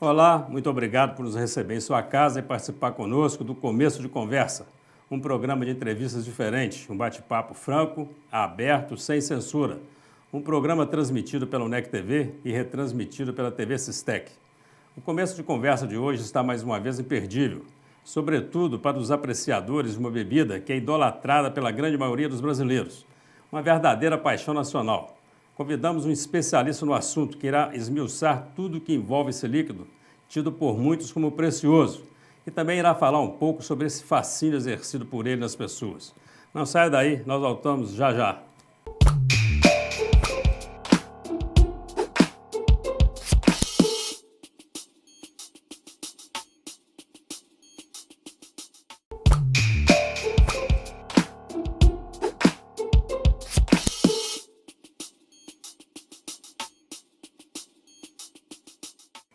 Olá, muito obrigado por nos receber em sua casa e participar conosco do Começo de Conversa, um programa de entrevistas diferente, um bate-papo franco, aberto, sem censura. Um programa transmitido pela UNEC TV e retransmitido pela TV Sistec. O Começo de Conversa de hoje está mais uma vez imperdível, sobretudo para os apreciadores de uma bebida que é idolatrada pela grande maioria dos brasileiros, uma verdadeira paixão nacional. Convidamos um especialista no assunto que irá esmiuçar tudo o que envolve esse líquido, tido por muitos como precioso, e também irá falar um pouco sobre esse fascínio exercido por ele nas pessoas. Não saia daí, nós voltamos já já.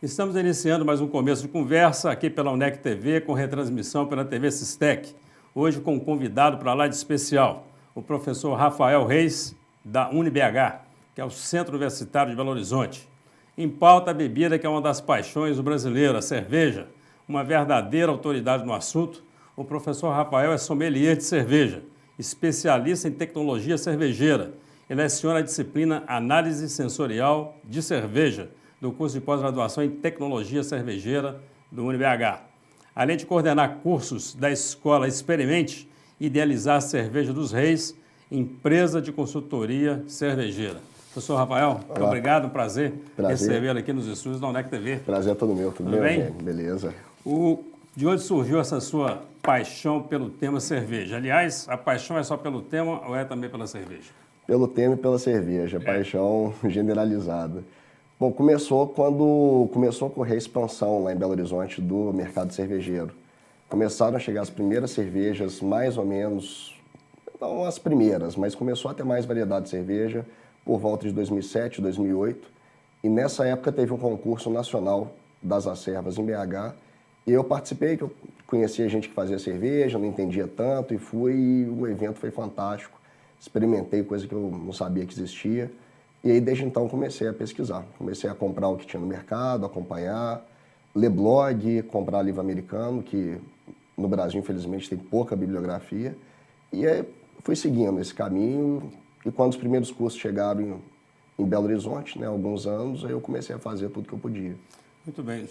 Estamos iniciando mais um Começo de Conversa aqui pela UNEC TV, com retransmissão pela TV Sistec. Hoje com um convidado para lá de especial, o professor Rafael Reis, da UniBH, que é o Centro Universitário de Belo Horizonte. Em pauta, a bebida que é uma das paixões do brasileiro, a cerveja. Uma verdadeira autoridade no assunto, o professor Rafael é sommelier de cerveja, especialista em tecnologia cervejeira e leciona a disciplina Análise Sensorial de Cerveja, do curso de pós-graduação em Tecnologia Cervejeira do UniBH. Além de coordenar cursos da Escola Experimente, idealizar a Cerveja dos Reis, empresa de consultoria cervejeira. Professor Rafael, muito obrigado, um prazer recebê-lo aqui nos estúdios da UNEC TV. Prazer é todo meu, tudo bem? Gente? Beleza. De onde surgiu essa sua paixão pelo tema cerveja? Aliás, a paixão é só pelo tema ou é também pela cerveja? Pelo tema e pela cerveja, paixão generalizada. Bom, começou quando começou a ocorrer a expansão lá em Belo Horizonte do mercado cervejeiro. Começaram a chegar as primeiras cervejas, mais ou menos, não as primeiras, mas começou a ter mais variedade de cerveja por volta de 2007, 2008. E nessa época teve um concurso nacional das acervas em BH. E eu participei, que eu conhecia gente que fazia cerveja, não entendia tanto, e fui, e o evento foi fantástico. Experimentei coisa que eu não sabia que existia. E aí, desde então, comecei a pesquisar. Comecei a comprar o que tinha no mercado, acompanhar, ler blog, comprar livro americano, que no Brasil, infelizmente, tem pouca bibliografia. E aí, fui seguindo esse caminho. E quando os primeiros cursos chegaram em Belo Horizonte, né, há alguns anos, aí eu comecei a fazer tudo que eu podia. Muito bem. O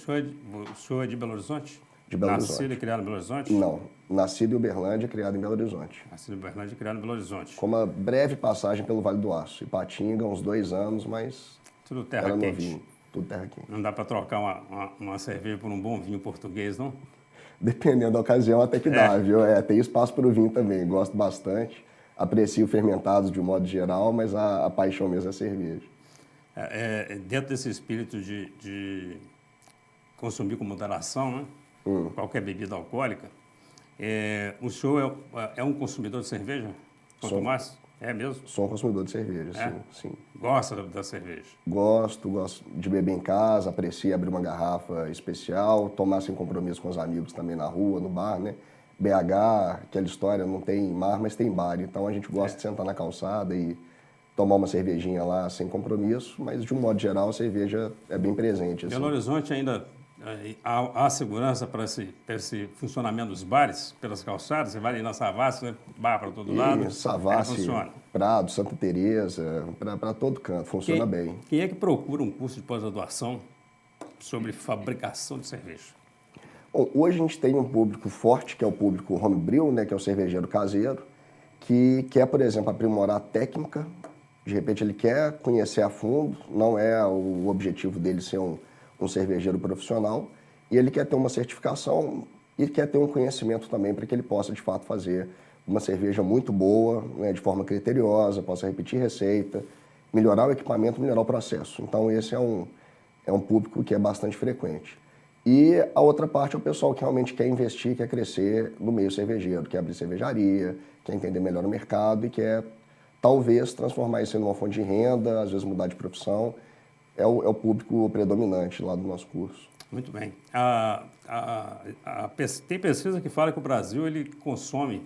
senhor é de Belo Horizonte? De Belo Horizonte. Nascido e criado em Belo Horizonte? Não. Nascido em Uberlândia, criado em Belo Horizonte. Nascido em Uberlândia e criado em Belo Horizonte. Com uma breve passagem pelo Vale do Aço. Ipatinga, uns 2 anos, mas tudo terra quente. Novinho. Tudo terra quente. Não dá para trocar uma cerveja por um bom vinho português, não? Dependendo da ocasião, até que dá, viu? Tem espaço para o vinho também. Gosto bastante. Aprecio fermentados de um modo geral, mas a paixão mesmo é a cerveja. Dentro desse espírito de consumir com moderação, né? Qualquer bebida alcoólica, o senhor é um consumidor de cerveja? Quanto mais? É mesmo? Sou um consumidor de cerveja, sim. Gosta da cerveja? Gosto de beber em casa, aprecio abrir uma garrafa especial, tomar sem compromisso com os amigos também na rua, no bar, né? BH, aquela história, não tem mar, mas tem bar, então a gente gosta de sentar na calçada e tomar uma cervejinha lá sem compromisso, mas de um modo geral a cerveja é bem presente. Assim. Belo Horizonte ainda há segurança para esse funcionamento dos bares, pelas calçadas? Você vai ali na Savassi, né? Bar para todo lado? Savassi, Prado, Santa Teresa, para todo canto, funciona bem. Quem é que procura um curso de pós-graduação sobre fabricação de cerveja? Bom, hoje a gente tem um público forte, que é o público homebrew, né, que é o cervejeiro caseiro, que quer, por exemplo, aprimorar a técnica. De repente ele quer conhecer a fundo, não é o objetivo dele ser um cervejeiro profissional, e ele quer ter uma certificação e quer ter um conhecimento também para que ele possa, de fato, fazer uma cerveja muito boa, né, de forma criteriosa, possa repetir receita, melhorar o equipamento, melhorar o processo. Então, esse é um público que é bastante frequente. E a outra parte é o pessoal que realmente quer investir, quer crescer no meio cervejeiro, quer abrir cervejaria, quer entender melhor o mercado e quer, talvez, transformar isso em uma fonte de renda, às vezes mudar de profissão. É o público predominante lá do nosso curso. Muito bem. Tem pesquisa que fala que o Brasil ele consome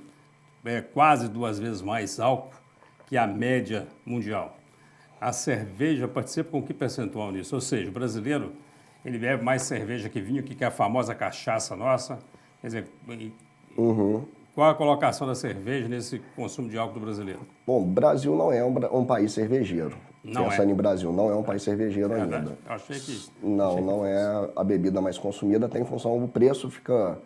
quase 2 vezes mais álcool que a média mundial. A cerveja participa com que percentual nisso? Ou seja, o brasileiro ele bebe mais cerveja que vinho, que é a famosa cachaça nossa. Quer dizer, qual a colocação da cerveja nesse consumo de álcool do brasileiro? Bom, o Brasil não é um país cervejeiro. Não Pensando é. em Brasil, não é um país cervejeiro ainda. Achei que... Não é a bebida mais consumida, até em função do preço fica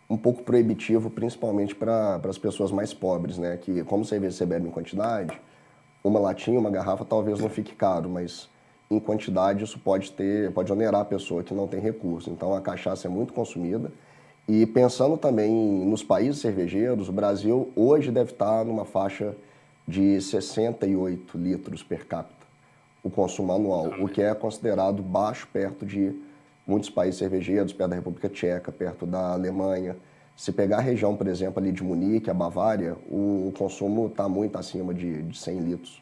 um pouco proibitivo, principalmente para as pessoas mais pobres, né? Que como cerveja você bebe em quantidade, uma latinha, uma garrafa talvez não fique caro, mas em quantidade isso pode onerar a pessoa que não tem recurso. Então a cachaça é muito consumida. E pensando também nos países cervejeiros, o Brasil hoje deve estar numa faixa de 68 litros per capita, o consumo anual, o que é considerado baixo perto de muitos países cervejeiros, perto da República Tcheca, perto da Alemanha. Se pegar a região, por exemplo, ali de Munique, a Bavária, o consumo está muito acima de 100 litros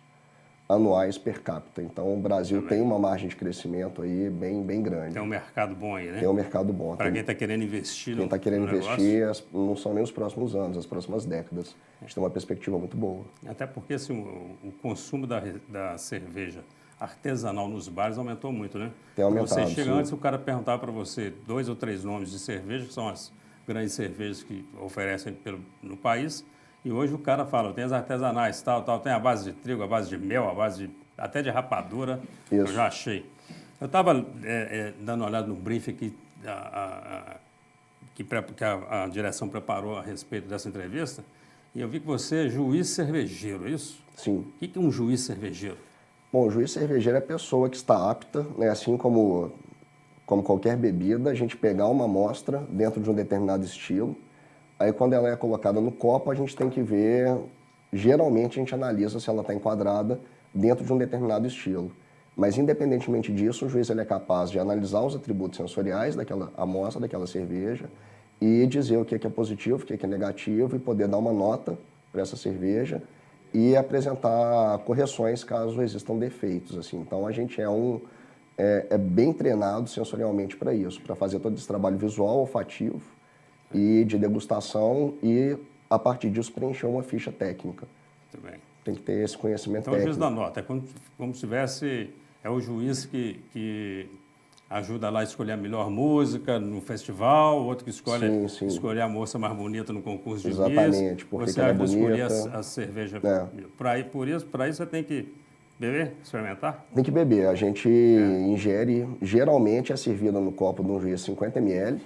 anuais per capita. Então, o Brasil tem uma margem de crescimento aí bem grande. Tem um mercado bom aí, né? Tem um mercado bom. Para quem está querendo investir Quem está querendo investir, não são nem os próximos anos, as próximas décadas. A gente tem uma perspectiva muito boa. Até porque assim, o consumo da cerveja artesanal nos bares aumentou muito, né? Tem aumentado, Você chega sim. antes, o cara perguntava para você 2 ou 3 nomes de cerveja, que são as grandes cervejas que oferecem no país, e hoje o cara fala, tem as artesanais, tal, tem a base de trigo, a base de mel, até de rapadura, Isso. eu já achei. Eu estava dando uma olhada no briefing que a direção preparou a respeito dessa entrevista, e eu vi que você é juiz cervejeiro, é isso? Sim. O que é um juiz cervejeiro? Bom, o juiz cervejeiro é a pessoa que está apta, né, assim como qualquer bebida, a gente pegar uma amostra dentro de um determinado estilo. Aí, quando ela é colocada no copo, a gente tem que ver, geralmente a gente analisa se ela está enquadrada dentro de um determinado estilo. Mas, independentemente disso, o juiz ele é capaz de analisar os atributos sensoriais daquela amostra, daquela cerveja, e dizer o que é positivo, o que é negativo, e poder dar uma nota para essa cerveja e apresentar correções caso existam defeitos, assim. Então, a gente é bem treinado sensorialmente para isso, para fazer todo esse trabalho visual, olfativo e de degustação e, a partir disso, preencher uma ficha técnica. Muito bem. Tem que ter esse conhecimento técnico. Então, o juiz da nota, como se tivesse... É o juiz que ajuda lá a escolher a melhor música no festival, outro que escolhe escolher a moça mais bonita no concurso de Exatamente, porque você ajuda a escolher a cerveja. Por isso você tem que beber, experimentar? Tem que beber. A gente ingere, geralmente é servida no copo de um juiz 50 ml,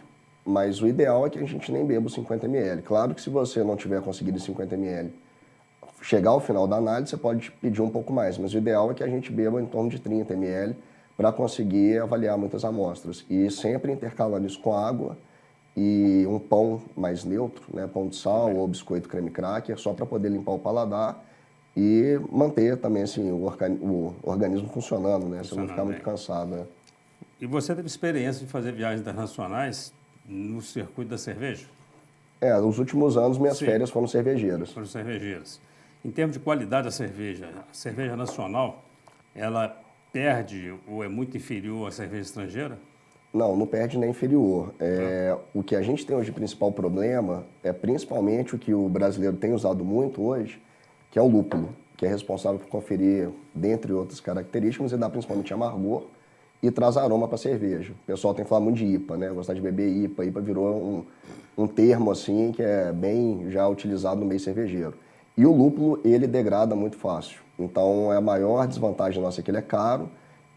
mas o ideal é que a gente nem beba os 50 ml. Claro que se você não tiver conseguido 50 ml, chegar ao final da análise, você pode pedir um pouco mais, mas o ideal é que a gente beba em torno de 30 ml para conseguir avaliar muitas amostras. E sempre intercalando isso com água e um pão mais neutro, né, pão de sal ou biscoito creme cracker, só para poder limpar o paladar e manter também assim, o organismo funcionando, né, você não ficar muito cansado. Né? E você teve experiência de fazer viagens internacionais no circuito da cerveja? Nos últimos anos minhas férias foram cervejeiras. Foram cervejeiras. Em termos de qualidade da cerveja, a cerveja nacional, ela perde ou é muito inferior à cerveja estrangeira? Não perde nem inferior. O que a gente tem hoje de principal problema é principalmente o que o brasileiro tem usado muito hoje, que é o lúpulo, que é responsável por conferir, dentre outras características, e dá principalmente amargor e traz aroma para a cerveja. O pessoal tem falado muito de IPA, né? Gostar de beber IPA. IPA virou um termo assim que é bem já utilizado no meio cervejeiro. E o lúpulo, ele degrada muito fácil. Então, a maior desvantagem nossa é que ele é caro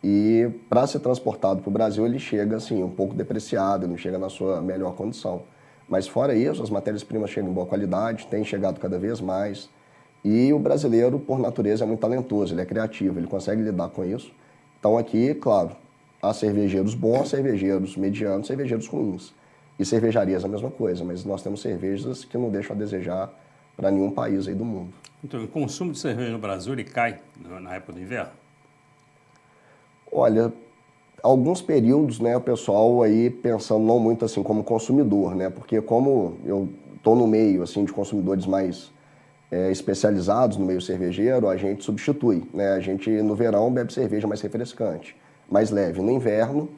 e para ser transportado para o Brasil, ele chega assim, um pouco depreciado, não chega na sua melhor condição. Mas fora isso, as matérias-primas chegam em boa qualidade, tem chegado cada vez mais. E o brasileiro, por natureza, é muito talentoso, ele é criativo, ele consegue lidar com isso. Então aqui, claro, há cervejeiros bons, cervejeiros medianos, cervejeiros ruins. E cervejarias a mesma coisa, mas nós temos cervejas que não deixam a desejar para nenhum país aí do mundo. Então, o consumo de cerveja no Brasil, ele cai na época do inverno? Olha, alguns períodos, né, o pessoal aí pensando não muito assim como consumidor, né, porque como eu estou no meio assim de consumidores mais especializados no meio cervejeiro, a gente substitui, né, a gente no verão bebe cerveja mais refrescante, mais leve. No inverno,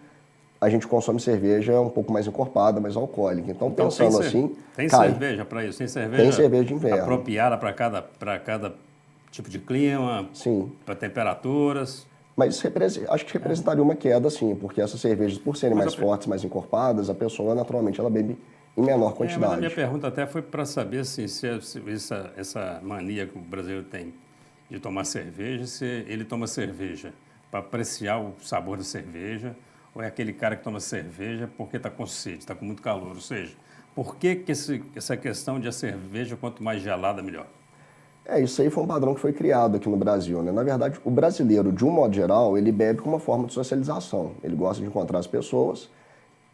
a gente consome cerveja um pouco mais encorpada, mais alcoólica. Então pensando assim... Tem cerveja para isso? Tem cerveja de inverno. Apropriada para cada tipo de clima? Sim. Para temperaturas? Mas acho que representaria uma queda, sim, porque essas cervejas, por serem mais fortes, mais encorpadas, a pessoa, naturalmente, ela bebe em menor quantidade. Mas a minha pergunta até foi para saber assim, se essa mania que o brasileiro tem de tomar cerveja, se ele toma cerveja para apreciar o sabor da cerveja, ou é aquele cara que toma cerveja porque está com sede, está com muito calor. Ou seja, por que essa questão de a cerveja, quanto mais gelada, melhor? Isso aí foi um padrão que foi criado aqui no Brasil, né? Na verdade, o brasileiro, de um modo geral, ele bebe como uma forma de socialização. Ele gosta de encontrar as pessoas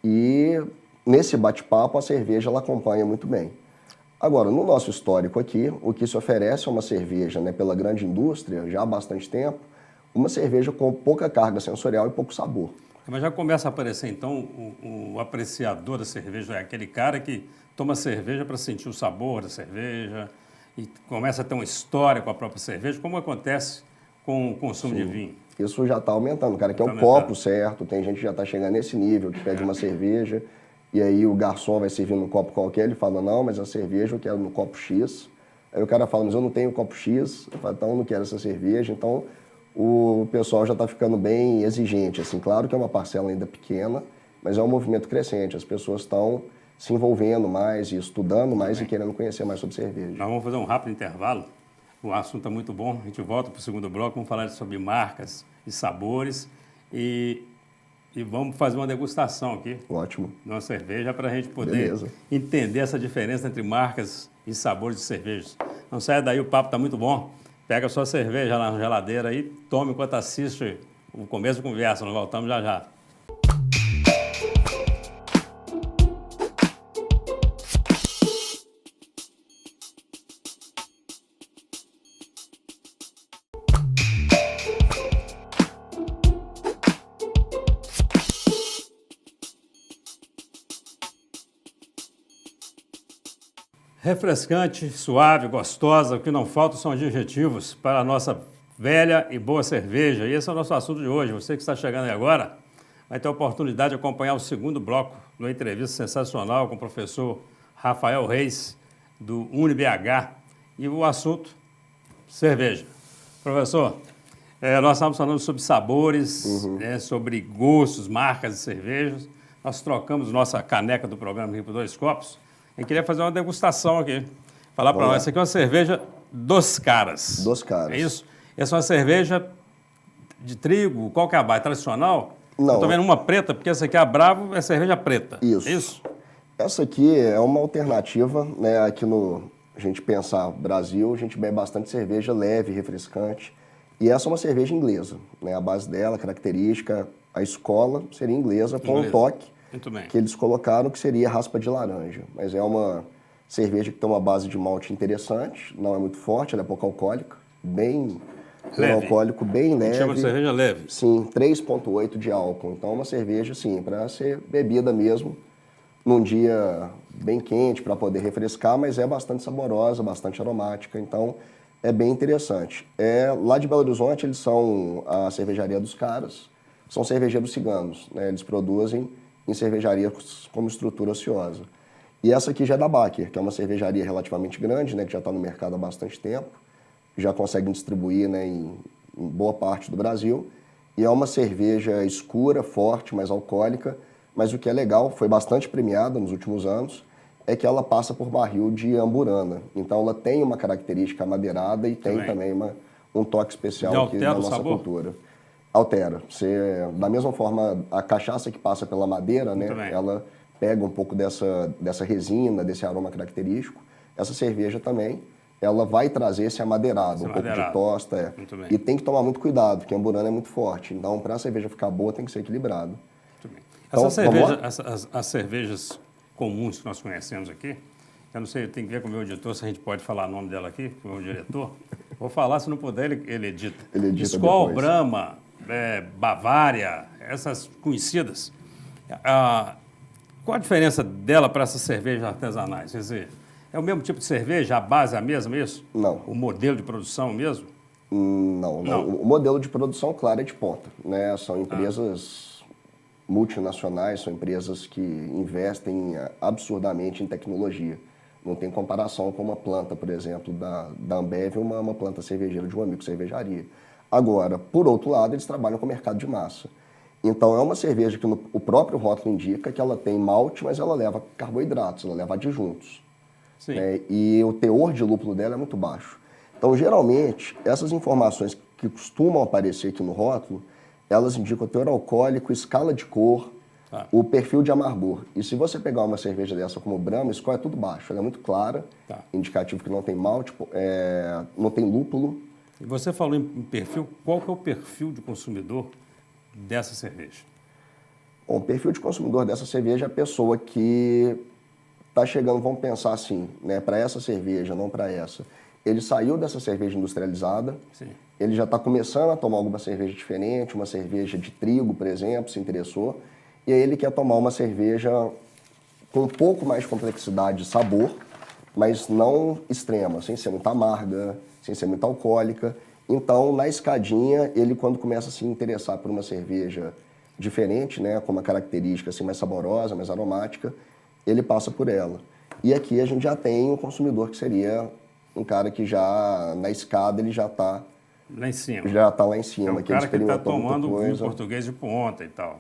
e, nesse bate-papo, a cerveja ela acompanha muito bem. Agora, no nosso histórico aqui, o que se oferece é uma cerveja, né, pela grande indústria, já há bastante tempo, uma cerveja com pouca carga sensorial e pouco sabor. Mas já começa a aparecer, então, o apreciador da cerveja, é aquele cara que toma cerveja para sentir o sabor da cerveja e começa a ter uma história com a própria cerveja, como acontece com o consumo de vinho. Isso já está aumentando, cara, que é o copo certo, tem gente que já está chegando nesse nível, que pede uma cerveja, e aí o garçom vai servir num copo qualquer, ele fala, não, mas a cerveja eu quero no copo X. Aí o cara fala, mas eu não tenho copo X, eu falo, então eu não quero essa cerveja, então o pessoal já está ficando bem exigente, assim, claro que é uma parcela ainda pequena, mas é um movimento crescente, as pessoas estão se envolvendo mais e estudando mais e querendo conhecer mais sobre cerveja. Nós vamos fazer um rápido intervalo, o assunto é muito bom, a gente volta para o segundo bloco, vamos falar sobre marcas e sabores e vamos fazer uma degustação aqui. Ótimo. De uma cerveja para a gente poder entender essa diferença entre marcas e sabores de cervejas. Não saia daí, o papo está muito bom. Pega a sua cerveja lá na geladeira aí, tome enquanto assiste o começo da conversa. Nós voltamos já já. Refrescante, suave, gostosa, o que não falta são adjetivos para a nossa velha e boa cerveja. E esse é o nosso assunto de hoje. Você que está chegando aí agora vai ter a oportunidade de acompanhar o segundo bloco de uma entrevista sensacional com o professor Rafael Reis, do UniBH, e o assunto, cerveja. Professor, nós estamos falando sobre sabores, sobre gostos, marcas de cervejas. Nós trocamos nossa caneca do programa aqui por 2 copos. Eu queria fazer uma degustação aqui. Falar para nós, essa aqui é uma cerveja Dos Caras. Dos Caras. É isso? Essa é uma cerveja de trigo, qual que é a base? Tradicional? Não. Eu estou vendo uma preta, porque essa aqui é a Bravo, é cerveja preta. Isso. É isso? Essa aqui é uma alternativa, né? Aqui a gente pensar Brasil, a gente bebe bastante cerveja leve, refrescante. E essa é uma cerveja inglesa, né? A base dela, característica, a escola seria inglesa, com um toque que eles colocaram que seria raspa de laranja. Mas é uma cerveja que tem uma base de malte interessante, não é muito forte, ela é pouco alcoólica, bem leve. Um alcoólico bem leve. Chama de cerveja leve? Sim, 3,8 de álcool. Então é uma cerveja, assim, para ser bebida mesmo, num dia bem quente, para poder refrescar, mas é bastante saborosa, bastante aromática, então é bem interessante. Lá de Belo Horizonte, eles são a cervejaria dos caras, são cervejeiros ciganos, né? Eles produzem em cervejaria como estrutura ociosa. E essa aqui já é da Baker, que é uma cervejaria relativamente grande, né, que já está no mercado há bastante tempo, já consegue distribuir, né, em boa parte do Brasil. E é uma cerveja escura, forte, mais alcoólica, mas o que é legal, foi bastante premiada nos últimos anos, é que ela passa por barril de amburana. Então ela tem uma característica amadeirada e tem também um toque especial aqui da nossa cultura. Altera. Da mesma forma, a cachaça que passa pela madeira, né, ela pega um pouco dessa resina, desse aroma característico. Essa cerveja também, ela vai trazer esse amadeirado, pouco de tosta. E tem que tomar muito cuidado, porque a amburana é muito forte. Então, para a cerveja ficar boa, tem que ser equilibrado. Muito bem. Então, as cervejas comuns que nós conhecemos aqui, eu não sei, tem que ver com o meu editor se a gente pode falar o nome dela aqui, com o meu diretor. Vou falar, se não puder, ele edita. Ele edita Skol, depois. Brahma, Bavária, essas conhecidas. Qual a diferença dela para essas cervejas artesanais? Quer dizer, é o mesmo tipo de cerveja, a base é a mesma, isso? Não. O modelo de produção é o mesmo? Não. O modelo de produção, claro, é de ponta, né? São empresas multinacionais, são empresas que investem absurdamente em tecnologia. Não tem comparação com uma planta, por exemplo, da Ambev, uma planta cervejeira de uma microcervejaria. Agora, por outro lado, eles trabalham com o mercado de massa. Então, é uma cerveja que o próprio rótulo indica que ela tem malte, mas ela leva carboidratos, ela leva adjuntos. Sim. Né? E o teor de lúpulo dela é muito baixo. Então, geralmente, essas informações que costumam aparecer aqui no rótulo, elas indicam o teor alcoólico, escala de cor, o perfil de amargor. E se você pegar uma cerveja dessa como Brahma, o score é tudo baixo. Ela é muito clara, indicativo que não tem malte, não tem lúpulo. E você falou em perfil, qual que é o perfil de consumidor dessa cerveja? Bom, o perfil de consumidor dessa cerveja é a pessoa que está chegando, vamos pensar assim, né, para essa cerveja, não para essa. Ele saiu dessa cerveja industrializada, Sim. ele já está começando a tomar alguma cerveja diferente, uma cerveja de trigo, por exemplo, se interessou, e aí ele quer tomar uma cerveja com um pouco mais de complexidade de sabor, mas não extrema, sem ser muito amarga, sem ser muito alcoólica. Então, na escadinha, ele quando começa a se interessar por uma cerveja diferente, né, com uma característica assim, mais saborosa, mais aromática, ele passa por ela. E aqui a gente já tem um consumidor que seria um cara que já, na escada, ele já está lá em cima. Já está lá em cima. É o cara que está tomando vinho português de ponta e tal.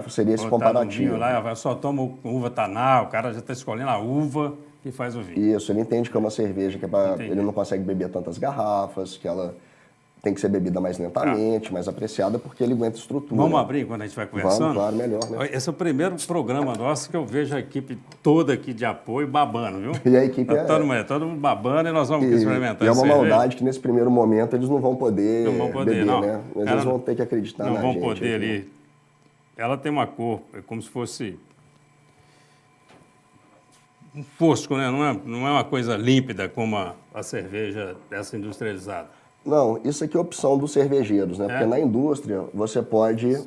Seria esse comparativo. Lá, só toma uva taná, o cara já está escolhendo a uva que faz o vinho. Isso, ele entende que é uma cerveja que ele não consegue beber tantas garrafas, que ela tem que ser bebida mais lentamente, mais apreciada, porque ele aguenta estrutura. Vamos abrir quando a gente vai conversando? Vamos, claro, melhor, né? Esse é o primeiro programa nosso que eu vejo a equipe toda aqui de apoio babando, viu? E a equipe todo mundo babando e nós vamos experimentar. E é uma maldade que nesse primeiro momento eles não vão poder, beber, não. né? Mas eles vão ter que acreditar na gente. Não vão poder ali. Ela tem uma cor, é como se fosse um fosco, né? Não é uma coisa límpida como a cerveja dessa industrializada. Não, isso aqui é opção dos cervejeiros, né? Porque na indústria você pode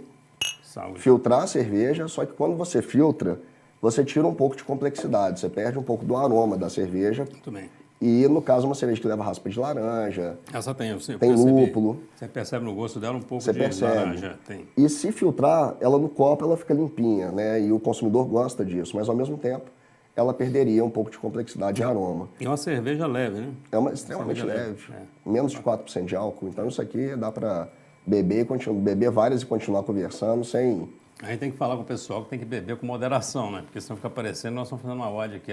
filtrar a cerveja, só que quando você filtra, você tira um pouco de complexidade, você perde um pouco do aroma da cerveja. Muito bem. E no caso, uma cerveja que leva raspa de laranja, essa tem lúpulo. Você percebe no gosto dela um pouco de laranja. Tem. E se filtrar, ela no copo ela fica limpinha, né? E o consumidor gosta disso, mas ao mesmo tempo ela perderia um pouco de complexidade de aroma. E uma cerveja leve, né? É uma extremamente leve. Menos de 4% de álcool. Então isso aqui dá para beber várias e continuar conversando sem... A gente tem que falar com o pessoal que tem que beber com moderação, né? Porque senão fica parecendo, nós estamos fazendo uma ode aqui.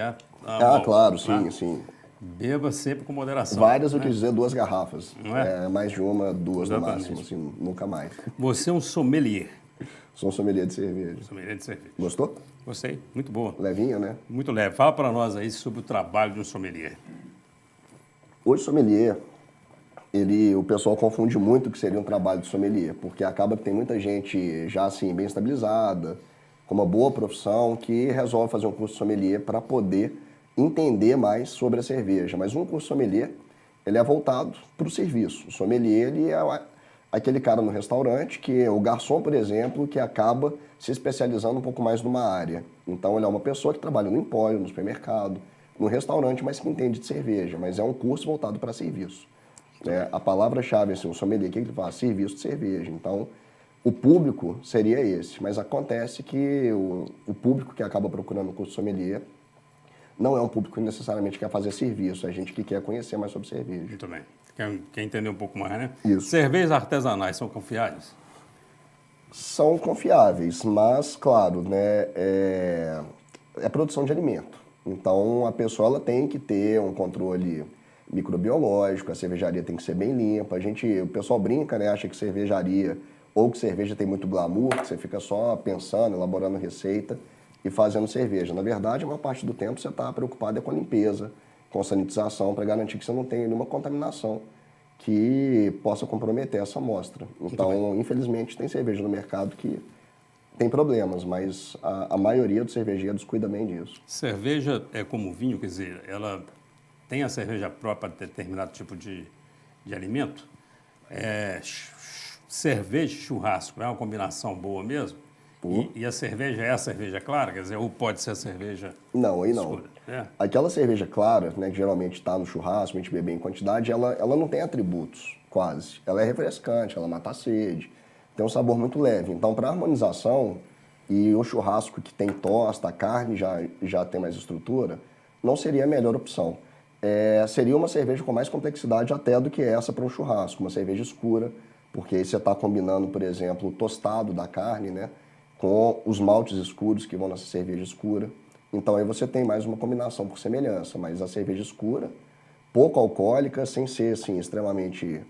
Claro, sim. Beba sempre com moderação. Várias, eu quis dizer 2 garrafas. Não é? Mais de uma, 2 Exatamente. no máximo, assim, nunca mais. Você é um sommelier. Sou um sommelier de cerveja. Sommelier de cerveja. Gostou? Gostei, muito boa. Levinha, né? Muito leve. Fala para nós aí sobre o trabalho de um sommelier. Hoje, sommelier, o pessoal confunde muito o que seria um trabalho de sommelier, porque acaba que tem muita gente já assim, bem estabilizada, com uma boa profissão, que resolve fazer um curso de sommelier para poder entender mais sobre a cerveja. Mas um curso de sommelier, ele é voltado para o serviço. O sommelier, ele é aquele cara no restaurante, que é o garçom, por exemplo, que acaba se especializando um pouco mais numa área. Então, ele é uma pessoa que trabalha no empório, no supermercado, no restaurante, mas que entende de cerveja. Mas é um curso voltado para serviço. A palavra-chave, assim, o sommelier, o que ele faz? Serviço de cerveja. Então, o público seria esse. Mas acontece que o público que acaba procurando o curso de sommelier não é um público que necessariamente quer fazer serviço, é gente que quer conhecer mais sobre cerveja. Muito bem. Quer entender um pouco mais, né? Isso. Cervejas artesanais são confiáveis? São confiáveis, mas, claro, né, é produção de alimento. Então, a pessoa ela tem que ter um controle microbiológico, a cervejaria tem que ser bem limpa. O pessoal brinca, né, acha que cervejaria ou que cerveja tem muito glamour, que você fica só pensando, elaborando receita e fazendo cerveja. Na verdade, a maior parte do tempo você está preocupado com a limpeza, com sanitização, para garantir que você não tenha nenhuma contaminação que possa comprometer essa amostra. Então, infelizmente, tem cerveja no mercado que tem problemas, mas a maioria dos cervejeiros cuida bem disso. Cerveja é como vinho, quer dizer, ela tem a cerveja própria para determinado tipo de alimento? Cerveja e churrasco é uma combinação boa mesmo? E a cerveja é a cerveja clara? Quer dizer, ou pode ser a cerveja Não, aí escura? não. Aquela cerveja clara, né, que geralmente está no churrasco, a gente bebe em quantidade, ela não tem atributos, quase. Ela é refrescante, ela mata a sede, tem um sabor muito leve. Então, para harmonização, e o churrasco que tem tosta, a carne já tem mais estrutura, não seria a melhor opção. Seria uma cerveja com mais complexidade até do que essa para um churrasco, uma cerveja escura, porque aí você está combinando, por exemplo, o tostado da carne, né, com os maltes escuros que vão nessa cerveja escura. Então aí você tem mais uma combinação por semelhança, mas a cerveja escura, pouco alcoólica, sem ser assim, extremamente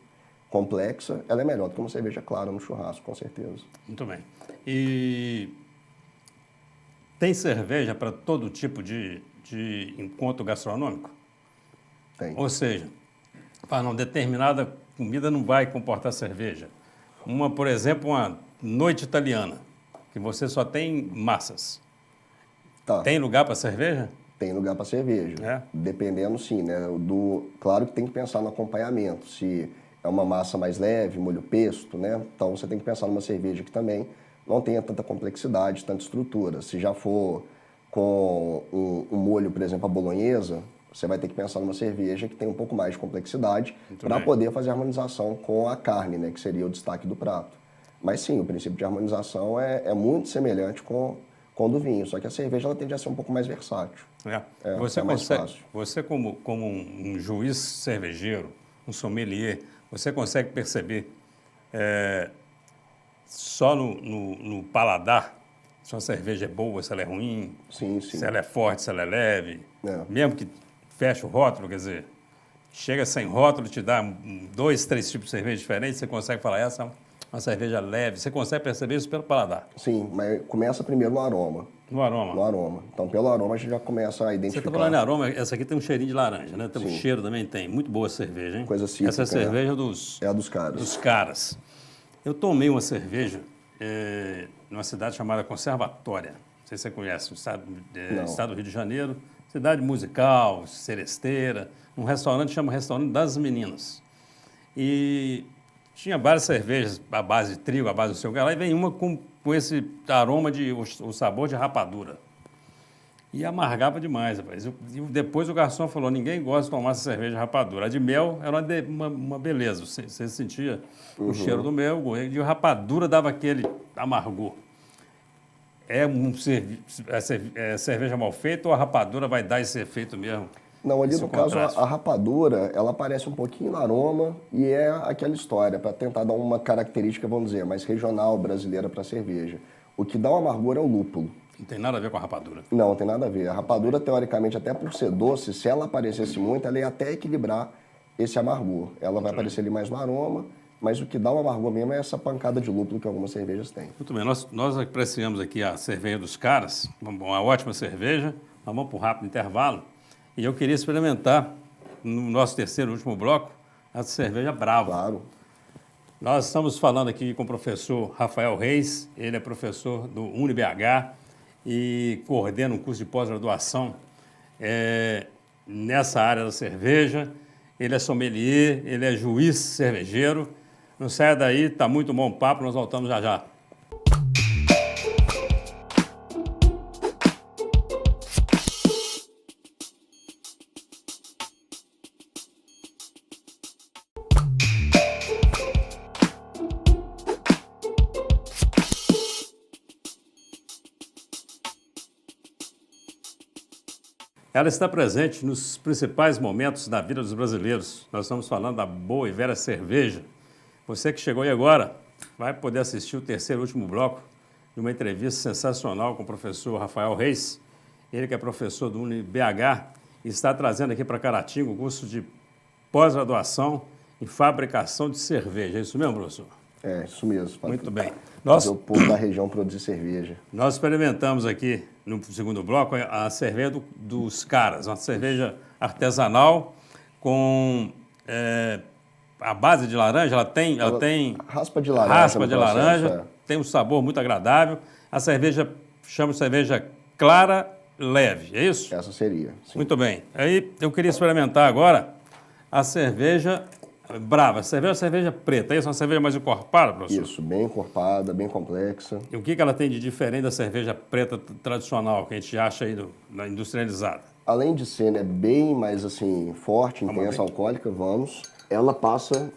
complexa, ela é melhor do que uma cerveja clara no churrasco, com certeza. Muito bem. E tem cerveja para todo tipo de encontro gastronômico? Tem. Ou seja, para uma determinada comida não vai comportar cerveja. Por exemplo, uma noite italiana, que você só tem massas. Tá. Tem lugar para cerveja? Tem lugar para cerveja. É? Dependendo, sim, né? Claro que tem que pensar no acompanhamento. Se é uma massa mais leve, molho pesto, né? Então você tem que pensar numa cerveja que também não tenha tanta complexidade, tanta estrutura. Se já for com um molho, por exemplo, a bolonhesa, você vai ter que pensar numa cerveja que tem um pouco mais de complexidade para poder fazer a harmonização com a carne, né? Que seria o destaque do prato. Mas sim, o princípio de harmonização é muito semelhante com o do vinho, só que a cerveja ela tende a ser um pouco mais versátil. Você é mais consegue, fácil. você como um juiz cervejeiro, um sommelier, você consegue perceber só no paladar se uma cerveja é boa, se ela é ruim, Sim, sim. se ela é forte, se ela é leve, É. mesmo que feche o rótulo, quer dizer, chega sem rótulo, te dá 2, 3 tipos de cerveja diferentes, você consegue falar, essa é uma cerveja leve, você consegue perceber isso pelo paladar. Sim, mas começa primeiro no aroma. No aroma. No aroma. Então, pelo aroma, a gente já começa a Você identificar. está falando em aroma, essa aqui tem um cheirinho de laranja, né? Tem um Sim. cheiro também, tem. Muito boa cerveja, hein? Coisa cítrica, essa cerveja É a dos caras. dos caras. Eu tomei uma cerveja numa cidade chamada Conservatória. Não sei se você conhece, estado do Rio de Janeiro. Cidade musical, seresteira. Um restaurante chama Restaurante das Meninas. E tinha várias cervejas à base de trigo, à base do seu galá, e vem uma com esse aroma, o sabor de rapadura. E amargava demais, rapaz. E depois o garçom falou, ninguém gosta de tomar essa cerveja de rapadura. A de mel era uma beleza, você sentia o cheiro do mel, e a rapadura dava aquele amargor. É cerveja mal feita ou a rapadura vai dar esse efeito mesmo? Não, ali Esse no caso, contraste? a rapadura, ela aparece um pouquinho no aroma e é aquela história, para tentar dar uma característica, vamos dizer, mais regional, brasileira para a cerveja. O que dá o amargor é o lúpulo. Não tem nada a ver com a rapadura. Não tem nada a ver. A rapadura, teoricamente, até por ser doce, se ela aparecesse muito, ela ia até equilibrar esse amargor. Ela vai aparecer ali mais no aroma, mas o que dá o amargor mesmo é essa pancada de lúpulo que algumas cervejas têm. Muito bem, nós apreciamos aqui a cerveja dos caras, uma ótima cerveja, nós vamos para um rápido intervalo, e eu queria experimentar, no nosso terceiro e último bloco, a cerveja Brava. Claro. Nós estamos falando aqui com o professor Rafael Reis, ele é professor do UniBH e coordena um curso de pós-graduação nessa área da cerveja. Ele é sommelier, ele é juiz cervejeiro. Não saia daí, está muito bom o papo, nós voltamos já já. Ela está presente nos principais momentos da vida dos brasileiros. Nós estamos falando da boa e velha cerveja. Você que chegou aí agora vai poder assistir o terceiro e último bloco de uma entrevista sensacional com o professor Rafael Reis. Ele que é professor do UniBH e está trazendo aqui para Caratinga o curso de pós-graduação em fabricação de cerveja. É isso mesmo, professor? É, isso mesmo. Muito bem. Fazer o povo da região produzir cerveja. Nós experimentamos aqui, no segundo bloco, a cerveja dos caras, uma cerveja artesanal com a base de laranja, ela tem Raspa de laranja. raspa de processo, laranja, tem um sabor muito agradável. A cerveja chama cerveja clara leve, é isso? Essa seria, sim. Muito bem. Aí eu queria experimentar agora a cerveja Brava. A cerveja preta, é isso? Uma cerveja mais encorpada, professor? Isso, bem encorpada, bem complexa. E o que ela tem de diferente da cerveja preta tradicional que a gente acha aí na industrializada? Além de ser bem mais assim, forte, intensa, alcoólica, ela passa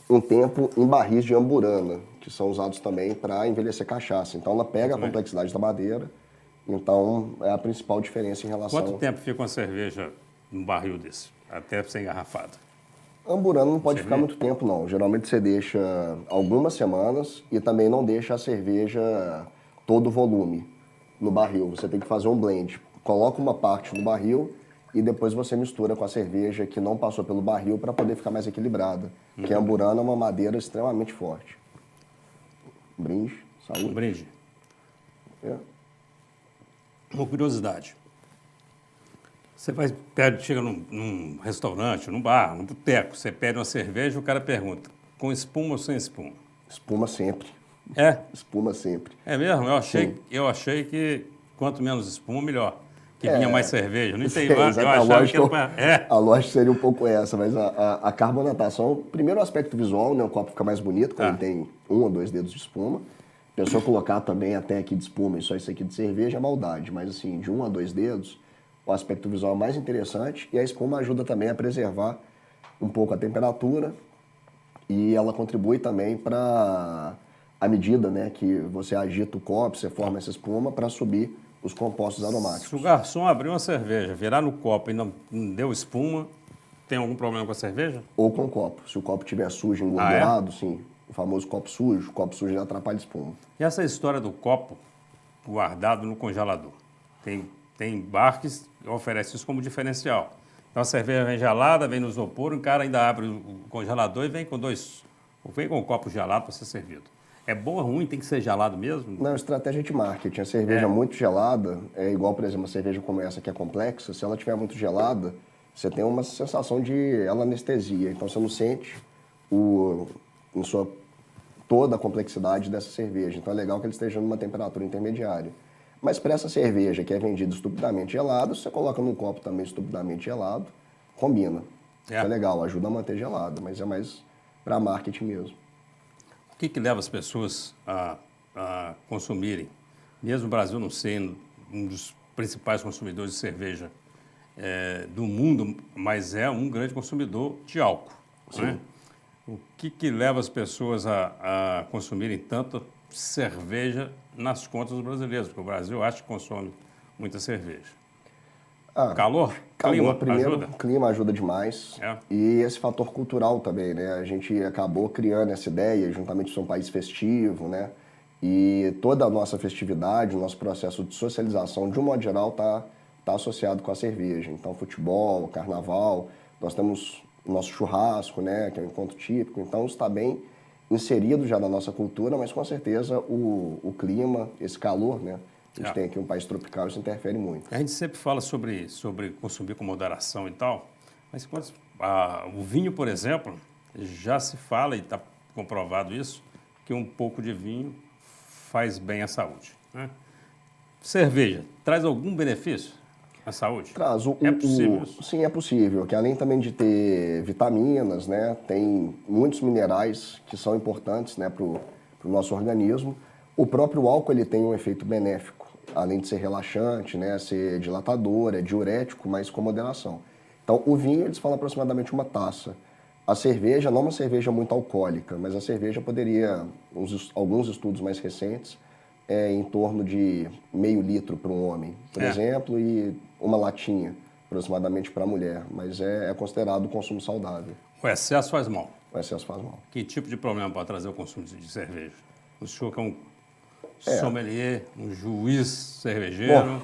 um tempo em barris de amburana, que são usados também para envelhecer cachaça. Então ela pega a complexidade da madeira, então é a principal diferença em relação... Quanto tempo fica uma cerveja num barril desse, até ser engarrafada? Amburana não pode ficar muito tempo, não. Geralmente você deixa algumas semanas e também não deixa a cerveja todo o volume no barril. Você tem que fazer um blend. Coloca uma parte no barril e depois você mistura com a cerveja que não passou pelo barril para poder ficar mais equilibrada. Porque a Amburana é uma madeira extremamente forte. Brinde, saúde. Um brinde. É. Uma curiosidade. Você chega num restaurante, num bar, num boteco, você pede uma cerveja e o cara pergunta, com espuma ou sem espuma? Espuma sempre. É? Espuma sempre. É mesmo? Sim. Eu achei que quanto menos espuma, melhor. Que vinha mais cerveja. Não entendi. Exato, Eu achava que era a lógica seria um pouco essa, mas a carbonatação, primeiro o aspecto visual, né? O copo fica mais bonito quando ele tem 1 ou 2 dedos de espuma. A pessoa colocar também até aqui de espuma e só isso aqui de cerveja é maldade, mas assim, de 1 a 2 dedos, o aspecto visual é mais interessante e a espuma ajuda também a preservar um pouco a temperatura e ela contribui também para à medida, né, que você agita o copo, você forma essa espuma para subir os compostos aromáticos. Se o garçom abrir uma cerveja, virar no copo e não deu espuma, tem algum problema com a cerveja? Ou com o copo. Se o copo estiver sujo, engordurado, sim, o famoso copo sujo já atrapalha a espuma. E essa história do copo guardado no congelador? Tem bar que oferece isso como diferencial. Então a cerveja vem gelada, vem no isopor, o cara ainda abre o congelador e vem com um copo gelado para ser servido. É bom ou ruim? Tem que ser gelado mesmo? Não, estratégia de marketing. A cerveja muito gelada, é igual, por exemplo, uma cerveja como essa que é complexa, se ela estiver muito gelada, você tem uma sensação de ela anestesia. Então você não sente toda a complexidade dessa cerveja. Então é legal que ele esteja numa temperatura intermediária. Mas para essa cerveja que é vendida estupidamente gelada, você coloca num copo também estupidamente gelado, combina. É legal, ajuda a manter gelado, mas é mais para marketing mesmo. O que leva as pessoas a consumirem, mesmo o Brasil não sendo um dos principais consumidores de cerveja do mundo, mas é um grande consumidor de álcool, né? O que leva as pessoas a consumirem tanta cerveja nas contas dos brasileiros? Porque o Brasil acha que consome muita cerveja. Calor? Clima primeiro, ajuda? Clima ajuda demais. E esse fator cultural também, né? A gente acabou criando essa ideia, juntamente com um país festivo, né? E toda a nossa festividade, o nosso processo de socialização, de um modo geral, tá associado com a cerveja. Então, futebol, carnaval, nós temos o nosso churrasco, né? Que é um encontro típico. Então, isso está bem inserido já na nossa cultura, mas com certeza o clima, esse calor, né? A gente tem aqui um país tropical, isso interfere muito. A gente sempre fala sobre consumir com moderação e tal, mas o vinho, por exemplo, já se fala, e está comprovado isso, que um pouco de vinho faz bem à saúde, né? Cerveja, traz algum benefício à saúde? Traz. É possível isso? Sim, é possível, que além também de ter vitaminas, né, tem muitos minerais que são importantes, né, para o nosso organismo. O próprio álcool ele tem um efeito benéfico, além de ser relaxante, né, ser dilatador, é diurético, mas com moderação. Então, o vinho, eles falam aproximadamente uma taça. A cerveja, não uma cerveja muito alcoólica, mas a cerveja poderia, alguns estudos mais recentes, em torno de meio litro para um homem, por exemplo, e uma latinha, aproximadamente, para a mulher. Mas é considerado consumo saudável. O excesso faz mal? O excesso faz mal. Que tipo de problema pode trazer o consumo de cerveja? O senhor que é um sommelier, um juiz cervejeiro,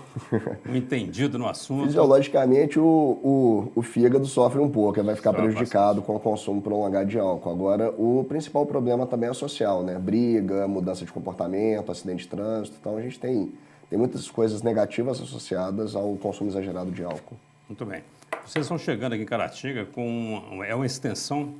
um entendido no assunto. Fisiologicamente, o fígado sofre um pouco, ele vai ficar prejudicado com o consumo prolongado de álcool. Agora, o principal problema também é social, né? Briga, mudança de comportamento, acidente de trânsito. Então, a gente tem muitas coisas negativas associadas ao consumo exagerado de álcool. Muito bem. Vocês estão chegando aqui em Caratinga com uma extensão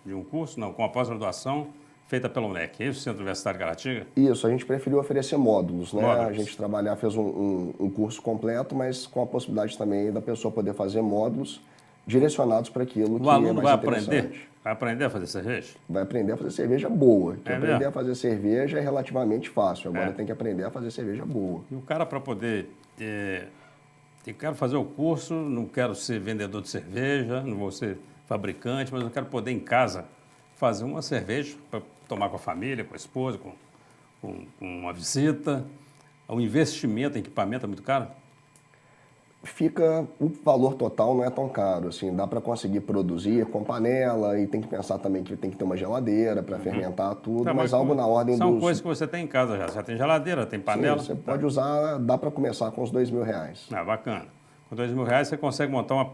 de um curso, não, com a pós-graduação feita pela UNEC, é isso, Centro Universitário de Caratinga? Isso, a gente preferiu oferecer módulos, né? A gente fez um curso completo, mas com a possibilidade também da pessoa poder fazer módulos direcionados para aquilo que é mais interessante. O aluno vai aprender a fazer cerveja? Vai aprender a fazer cerveja boa. Aprender a fazer cerveja é relativamente fácil, agora tem que aprender a fazer cerveja boa. E o cara, para poder... eu quero fazer o curso, não quero ser vendedor de cerveja, não vou ser fabricante, mas eu quero poder em casa fazer uma cerveja para tomar com a família, com a esposa, com uma visita. O investimento em equipamento é muito caro? O valor total não é tão caro, assim, dá para conseguir produzir com panela e tem que pensar também que tem que ter uma geladeira para fermentar tudo, Tá, mas algo na ordem são dos... coisas que você tem em casa já. Já tem geladeira, tem panela. Sim, você pode usar, dá para começar com uns R$ 2.000. Ah, bacana. Com R$ 2.000 você consegue montar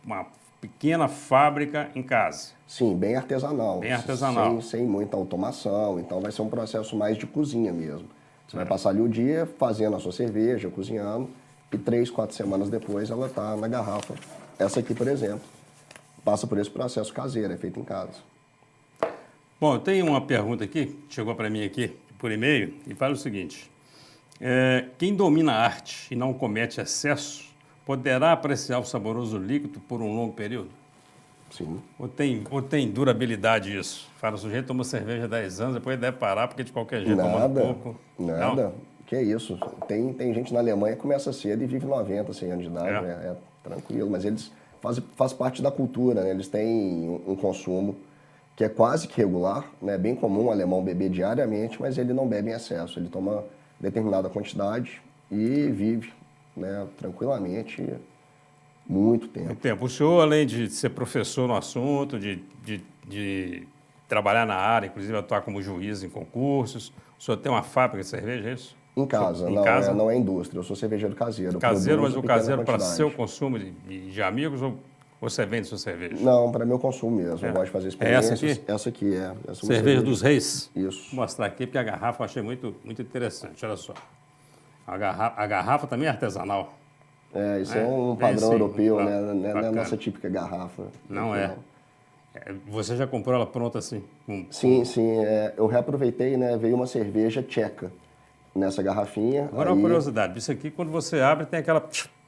uma pequena fábrica em casa. Sim, bem artesanal. Bem artesanal. Sem muita automação, então vai ser um processo mais de cozinha mesmo. Você vai passar ali o dia fazendo a sua cerveja, cozinhando, e 3, 4 semanas depois ela está na garrafa. Essa aqui, por exemplo, passa por esse processo caseiro, é feito em casa. Bom, eu tenho uma pergunta aqui, que chegou para mim aqui por e-mail, e fala o seguinte. Quem domina a arte e não comete excesso, poderá apreciar o saboroso líquido por um longo período? Sim. Ou tem durabilidade isso? Fala, o sujeito toma cerveja há 10 anos, depois deve parar, porque de qualquer jeito toma pouco. Nada. Não? Que isso. Tem gente na Alemanha que começa cedo e vive 90, 100 anos de idade. É tranquilo, mas eles fazem parte da cultura, né? Eles têm um consumo que é quase que regular, né? É bem comum o alemão beber diariamente, mas ele não bebe em excesso. Ele toma determinada quantidade e vive, né, tranquilamente muito tempo. Muito tempo. O senhor, além de ser professor no assunto, de trabalhar na área, inclusive atuar como juiz em concursos, o senhor tem uma fábrica de cerveja, é isso? Em casa, não é indústria, eu sou cervejeiro caseiro. Caseiro, mas o caseiro para seu consumo de amigos ou você vende sua cerveja? Não, para meu consumo mesmo, eu gosto de fazer experiências. É essa aqui? Essa aqui é. Essa cerveja dos Reis? Isso. Vou mostrar aqui, porque a garrafa eu achei muito interessante, olha só. A garrafa também é artesanal. Isso é um padrão europeu, né? Não é a Bacana. nossa típica garrafa. Não é. Você já comprou ela pronta assim? Sim. Eu reaproveitei, né? Veio uma cerveja tcheca nessa garrafinha. Agora uma curiosidade, isso aqui quando você abre tem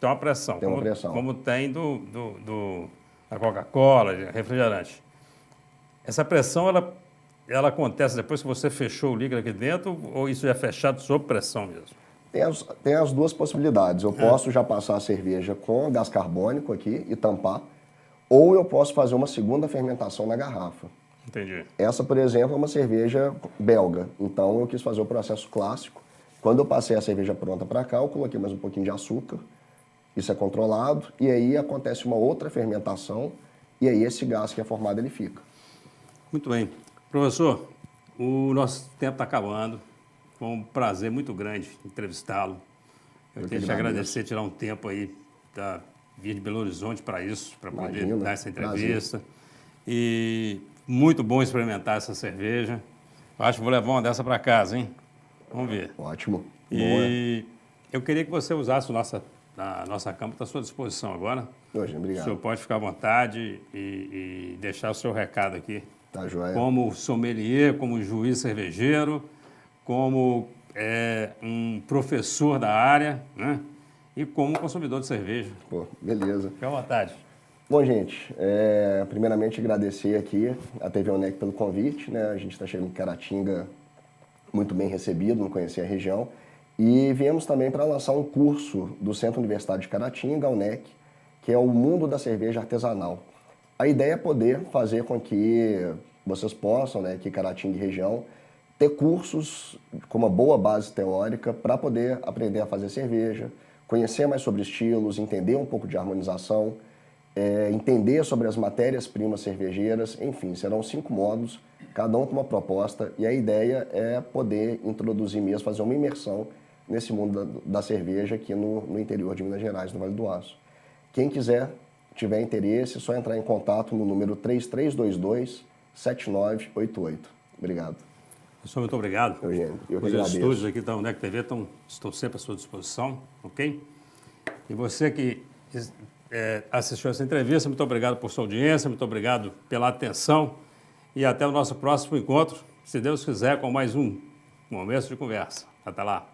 uma pressão. Tem uma pressão. Como tem da Coca-Cola, de refrigerante. Essa pressão, ela acontece depois que você fechou o líquido aqui dentro ou isso é fechado sob pressão mesmo? Tem as duas possibilidades. Eu posso já passar a cerveja com gás carbônico aqui e tampar, ou eu posso fazer uma segunda fermentação na garrafa. Entendi. Essa, por exemplo, é uma cerveja belga. Então, eu quis fazer o processo clássico. Quando eu passei a cerveja pronta para cá, eu coloquei mais um pouquinho de açúcar. Isso é controlado. E aí acontece uma outra fermentação. E aí esse gás que é formado, ele fica. Muito bem. Professor, o nosso tempo está acabando. Foi um prazer muito grande entrevistá-lo. Eu queria te agradecer, tirar um tempo aí da vir de Belo Horizonte para isso, para poder dar essa entrevista. Prazer. E muito bom experimentar essa cerveja. Eu acho que vou levar uma dessa para casa, hein? Vamos ver. Ótimo. E eu queria que você usasse a nossa câmara, está à sua disposição agora. Obrigado. O senhor pode ficar à vontade e deixar o seu recado aqui. Tá joia. Como sommelier, como juiz cervejeiro, como um professor da área, né? E como consumidor de cerveja. Pô, beleza. Fique à vontade. Bom, gente, primeiramente agradecer aqui a TV UNEC pelo convite, né? A gente está chegando em Caratinga muito bem recebido, não conhecia a região. E viemos também para lançar um curso do Centro Universitário de Caratinga, a UNEC, que é o Mundo da Cerveja Artesanal. A ideia é poder fazer com que vocês possam, né, aqui em Caratinga e região, ter cursos com uma boa base teórica para poder aprender a fazer cerveja, conhecer mais sobre estilos, entender um pouco de harmonização, entender sobre as matérias-primas cervejeiras, enfim, serão 5 módulos, cada um com uma proposta, e a ideia é poder introduzir mesmo, fazer uma imersão nesse mundo da cerveja aqui no interior de Minas Gerais, no Vale do Aço. Quem quiser, tiver interesse, é só entrar em contato no número 3322-7988. Obrigado. Professor, muito obrigado. Eugênio, eu que Os agradeço. estúdios aqui da UNEC TV estão sempre à sua disposição, ok? E você que assistiu essa entrevista, muito obrigado por sua audiência, muito obrigado pela atenção e até o nosso próximo encontro, se Deus quiser, com mais um Momento de Conversa. Até lá.